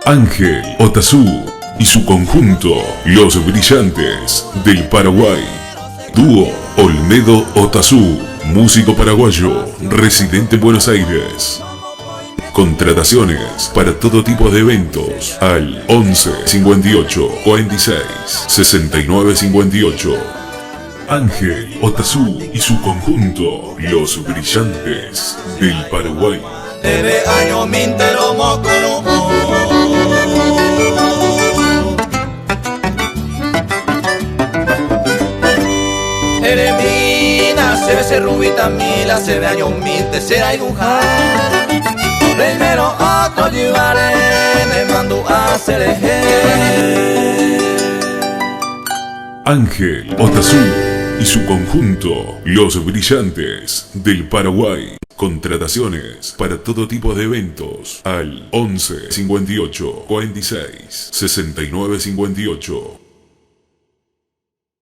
Ángel Otazú y su conjunto Los Brillantes del Paraguay. Dúo Olmedo Otazú, músico paraguayo, residente en Buenos Aires. Contrataciones para todo tipo de eventos al 11 58 46 69 58. Ángel Otazú y su conjunto Los Brillantes del Paraguay. Eremina, se ve ser rubita mila, se ve años mil, te será ilujar. Primero otro llevaré, me mando a hacer Ángel Otazú y su conjunto Los Brillantes del Paraguay. Contrataciones para todo tipo de eventos al 11 58 46 69 58.